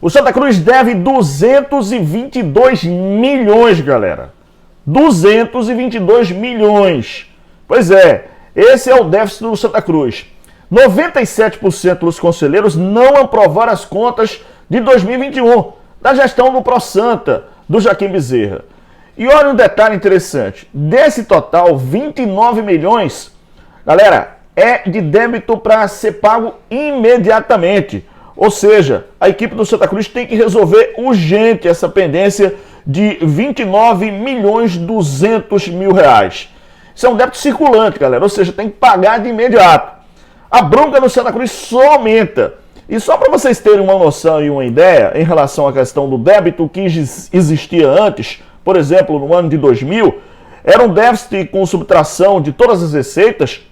O Santa Cruz deve 222 milhões, galera. 222 milhões. Pois é, esse é o déficit do Santa Cruz. 97% dos conselheiros não aprovaram as contas de 2021, da gestão do ProSanta, do Joaquim Bezerra. E olha um detalhe interessante, desse total, 29 milhões, galera, é de débito para ser pago imediatamente. Ou seja, a equipe do Santa Cruz tem que resolver urgente essa pendência de 29 milhões 200 mil reais. Isso é um débito circulante, galera, ou seja, tem que pagar de imediato. A bronca no Santa Cruz só aumenta. E só para vocês terem uma noção e uma ideia em relação à questão do débito que existia antes, por exemplo, no ano de 2000, era um déficit com subtração de todas as receitas,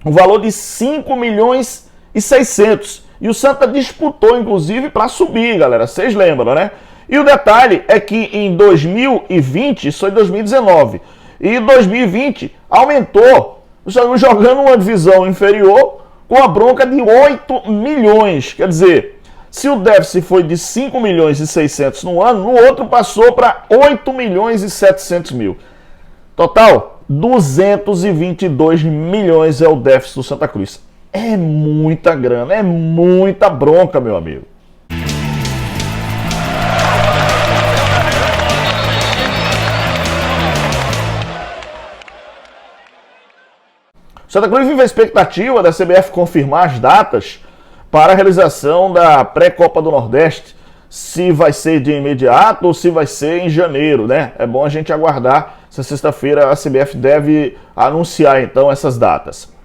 um valor de 5 milhões e 600. E o Santa disputou, inclusive, para subir, galera. Vocês lembram, né? E o detalhe é que em 2020, isso foi 2019, e em 2020 aumentou, jogando uma divisão inferior com a bronca de 8 milhões. Quer dizer, se o déficit foi de 5 milhões e 600 no ano, no outro passou para 8 milhões e 700 mil. Total, 222 milhões é o déficit do Santa Cruz. É muita grana, é muita bronca, meu amigo. Santa Cruz vive a expectativa da CBF confirmar as datas para a realização da pré-Copa do Nordeste, se vai ser de imediato ou se vai ser em janeiro, né? É bom a gente aguardar. Essa sexta-feira a CBF deve anunciar então essas datas.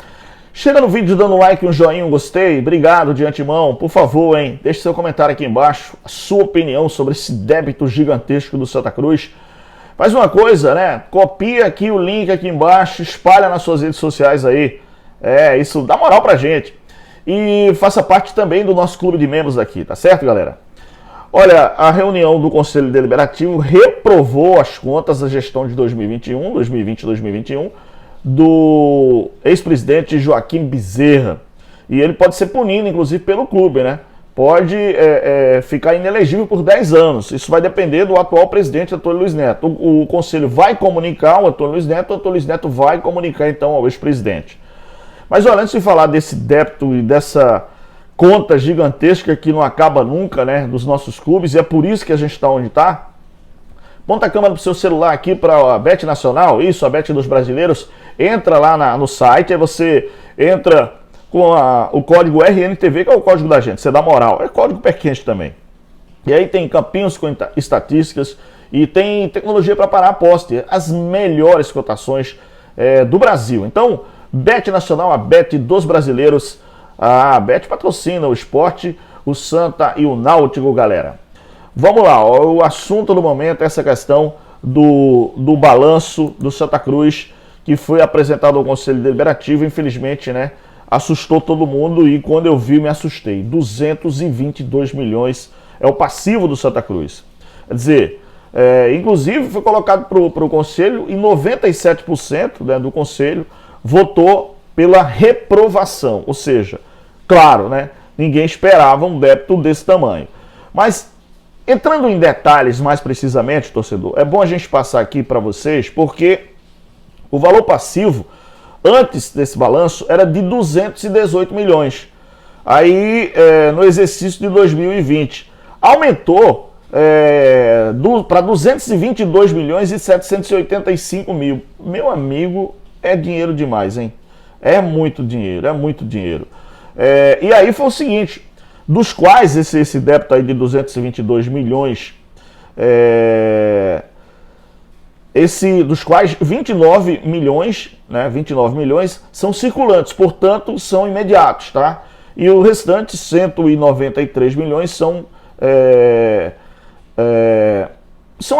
Chega no vídeo dando um like, um joinha, um gostei. Obrigado de antemão. Por favor, hein? Deixe seu comentário aqui embaixo, a sua opinião sobre esse débito gigantesco do Santa Cruz. Faz uma coisa, né? Copia aqui o link aqui embaixo, espalha nas suas redes sociais aí. Isso dá moral pra gente. E faça parte também do nosso clube de membros aqui, tá certo, galera? Olha, a reunião do Conselho Deliberativo reprovou as contas da gestão de 2021, 2020 e 2021 do ex-presidente Joaquim Bezerra. E ele pode ser punido, inclusive, pelo clube, né? Pode ficar inelegível por 10 anos. Isso vai depender do atual presidente, Antônio Luiz Neto. O Conselho vai comunicar o Antônio Luiz Neto vai comunicar, então, ao ex-presidente. Mas, olha, antes de falar desse débito e dessa conta gigantesca que não acaba nunca, né, dos nossos clubes, e é por isso que a gente está onde está, monta a câmera do seu celular aqui para a Bet Nacional, isso, a Bet dos Brasileiros, entra lá no site, aí você entra com o código RNTV, que é o código da gente, você dá moral, é código pé quente também. E aí tem campinhos com estatísticas e tem tecnologia para parar a aposta, as melhores cotações do Brasil. Então, Bet Nacional, a Bet dos Brasileiros, a Bet patrocina o esporte, o Santa e o Náutico, galera. Vamos lá, o assunto do momento é essa questão do balanço do Santa Cruz, que foi apresentado ao Conselho Deliberativo, infelizmente, né? Assustou todo mundo e quando eu vi me assustei. 222 milhões é o passivo do Santa Cruz. Quer dizer, inclusive foi colocado para o Conselho e 97%, né, do Conselho votou pela reprovação. Ou seja, claro, né, ninguém esperava um débito desse tamanho. Mas, entrando em detalhes mais precisamente, torcedor, é bom a gente passar aqui para vocês, porque o valor passivo antes desse balanço era de 218 milhões. Aí, no exercício de 2020, aumentou para 222 milhões e 785 mil. Meu amigo, é dinheiro demais, hein? É muito dinheiro, é muito dinheiro. E aí foi o seguinte, dos quais esse débito aí de 222 milhões, dos quais 29 milhões, né, 29 milhões são circulantes, portanto são imediatos, tá? E o restante, 193 milhões, são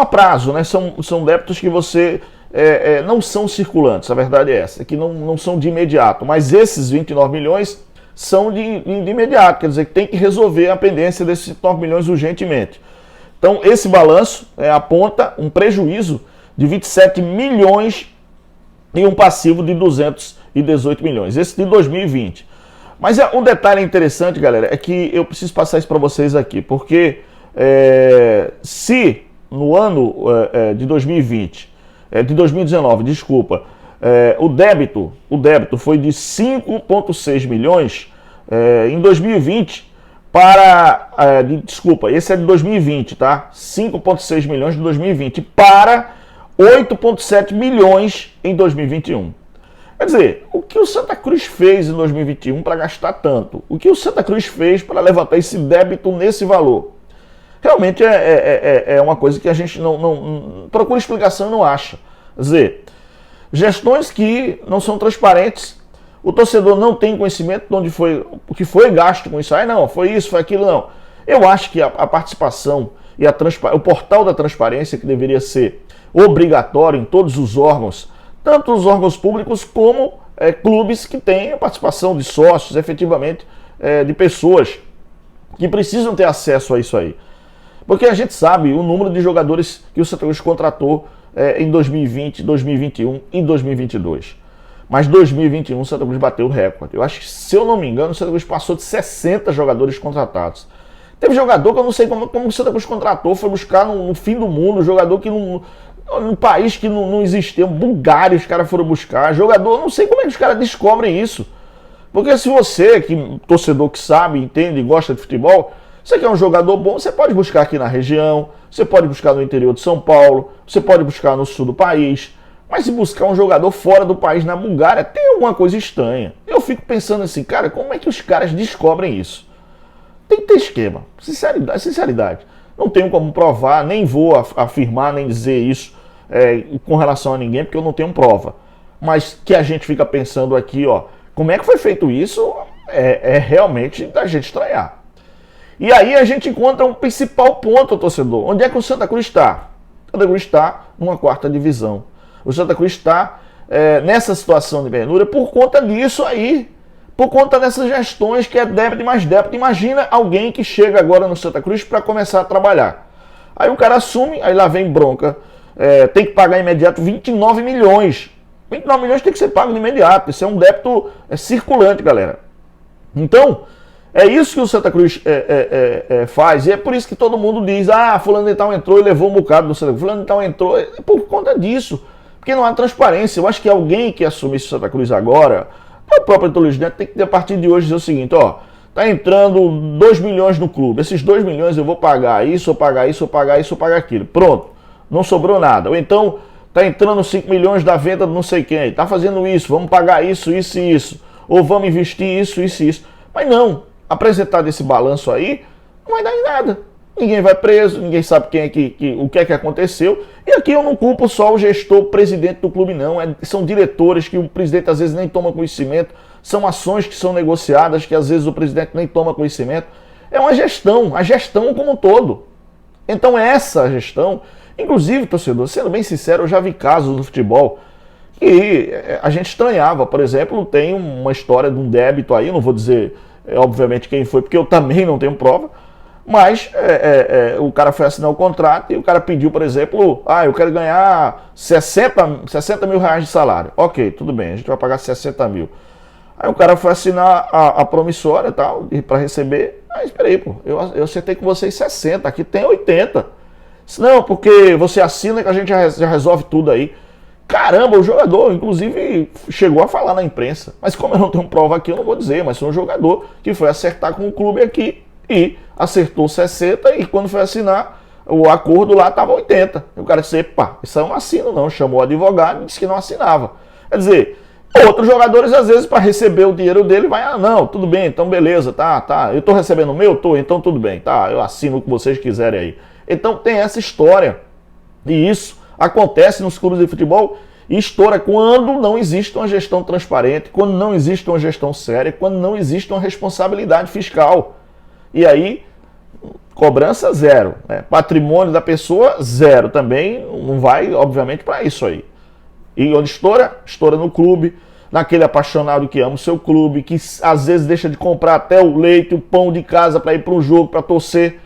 a prazo, né? São débitos que você não são circulantes, a verdade é essa, que não são de imediato, mas esses 29 milhões são de imediato, quer dizer que tem que resolver a pendência desses 9 milhões urgentemente. Então esse balanço aponta um prejuízo de 27 milhões e um passivo de 218 milhões, esse de 2020. Mas um detalhe interessante, galera, é que eu preciso passar isso para vocês aqui, porque Se no ano de 2020, de 2019, desculpa, o débito foi de 5,6 milhões em 2020 desculpa, esse é de 2020, tá? 5,6 milhões de 2020 para 8,7 milhões em 2021. Quer dizer, o que o Santa Cruz fez em 2021 para gastar tanto? O que o Santa Cruz fez para levantar esse débito nesse valor? Realmente é uma coisa que a gente não procura explicação e não acha. Quer dizer, gestões que não são transparentes, o torcedor não tem conhecimento de onde foi, o que foi gasto com isso. Não, foi isso, foi aquilo, não. Eu acho que a participação e o portal da transparência, que deveria ser obrigatório em todos os órgãos, tanto os órgãos públicos como clubes que têm a participação de sócios, efetivamente, de pessoas que precisam ter acesso a isso aí. Porque a gente sabe o número de jogadores que o Santa Cruz contratou em 2020, 2021 e 2022. Mas 2021 o Santa Cruz bateu o recorde. Eu acho que, se eu não me engano, o Santa Cruz passou de 60 jogadores contratados. Teve jogador que eu não sei como o Santa Cruz contratou, foi buscar no fim do mundo, jogador que num país que não existia, Bulgária os caras foram buscar, jogador, não sei como é que os caras descobrem isso. Porque se você, torcedor que sabe, entende e gosta de futebol, você quer um jogador bom, você pode buscar aqui na região, você pode buscar no interior de São Paulo, você pode buscar no sul do país, mas se buscar um jogador fora do país, na Bulgária, tem alguma coisa estranha. Eu fico pensando assim, cara, como é que os caras descobrem isso? Tem que ter esquema, sinceridade. Não tenho como provar, nem vou afirmar, nem dizer isso com relação a ninguém, porque eu não tenho prova. Mas que a gente fica pensando aqui, ó, como é que foi feito isso, realmente da gente estranhar. E aí a gente encontra um principal ponto, torcedor. Onde é que o Santa Cruz está? O Santa Cruz está numa 4ª divisão. O Santa Cruz está nessa situação de penúria por conta disso aí. Por conta dessas gestões que é débito e mais débito. Imagina alguém que chega agora no Santa Cruz para começar a trabalhar. Aí o cara assume, aí lá vem bronca. Tem que pagar imediato 29 milhões. 29 milhões tem que ser pago de imediato. Isso é um débito circulante, galera. Então, é isso que o Santa Cruz faz. E é por isso que todo mundo diz, fulano de tal entrou e levou um bocado do Santa Cruz. Fulano de tal entrou. É por conta disso. Porque não há transparência. Eu acho que alguém que assumisse o Santa Cruz agora, o próprio Antônio Neto, tem que, a partir de hoje, dizer o seguinte, ó, tá entrando 2 milhões no clube. Esses 2 milhões eu vou pagar isso, eu pagar isso, eu pagar isso, eu pagar aquilo. Pronto. Não sobrou nada. Ou então, tá entrando 5 milhões da venda de não sei quem. Tá fazendo isso, vamos pagar isso, isso e isso. Ou vamos investir isso, isso e isso. Mas não. Apresentar esse balanço aí, não vai dar em nada. Ninguém vai preso, ninguém sabe o que é que aconteceu. E aqui eu não culpo só o gestor, o presidente do clube, não. São diretores que o presidente às vezes nem toma conhecimento. São ações que são negociadas que às vezes o presidente nem toma conhecimento. É uma gestão, a gestão como um todo. Então essa gestão, inclusive, torcedor, sendo bem sincero, eu já vi casos do futebol que a gente estranhava. Por exemplo, tem uma história de um débito aí, eu não vou dizer obviamente quem foi, porque eu também não tenho prova, mas o cara foi assinar o contrato e o cara pediu, por exemplo, eu quero ganhar 60 mil reais de salário. Ok, tudo bem, a gente vai pagar 60 mil. Aí o cara foi assinar a promissória e tal, para receber. Espera aí, pô, eu acertei com vocês 60, aqui tem 80. Não, porque você assina que a gente já resolve tudo aí. Caramba, o jogador, inclusive, chegou a falar na imprensa. Mas como eu não tenho prova aqui, eu não vou dizer. Mas foi um jogador que foi acertar com o clube aqui e acertou 60 e quando foi assinar, o acordo lá estava 80. E o cara disse, isso eu não assino não. Chamou o advogado e disse que não assinava. Quer dizer, outros jogadores, às vezes, para receber o dinheiro dele, vai, não, tudo bem, então beleza, tá. Eu estou recebendo o meu? Tô, então tudo bem, tá, eu assino o que vocês quiserem aí. Então tem essa história. E isso acontece nos clubes de futebol e estoura quando não existe uma gestão transparente, quando não existe uma gestão séria, quando não existe uma responsabilidade fiscal. E aí, cobrança zero, né? Patrimônio da pessoa zero também, não vai, obviamente, para isso aí. E onde estoura? Estoura no clube, naquele apaixonado que ama o seu clube, que às vezes deixa de comprar até o leite, o pão de casa para ir para um jogo, para torcer.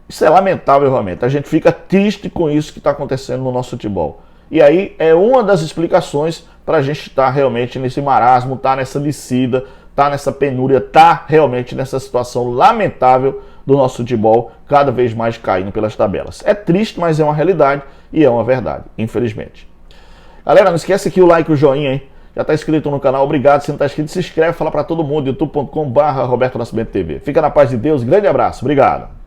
Isso é lamentável, realmente. A gente fica triste com isso que está acontecendo no nosso futebol. E aí é uma das explicações para a gente estar realmente nesse marasmo, estar nessa descida, estar nessa penúria, estar realmente nessa situação lamentável do nosso futebol cada vez mais caindo pelas tabelas. É triste, mas é uma realidade e é uma verdade, infelizmente. Galera, não esquece aqui o like e o joinha, hein? Já está inscrito no canal, obrigado. Se não está inscrito, se inscreve, fala para todo mundo, youtube.com/Roberto Nascimento TV. Fica na paz de Deus, grande abraço, obrigado.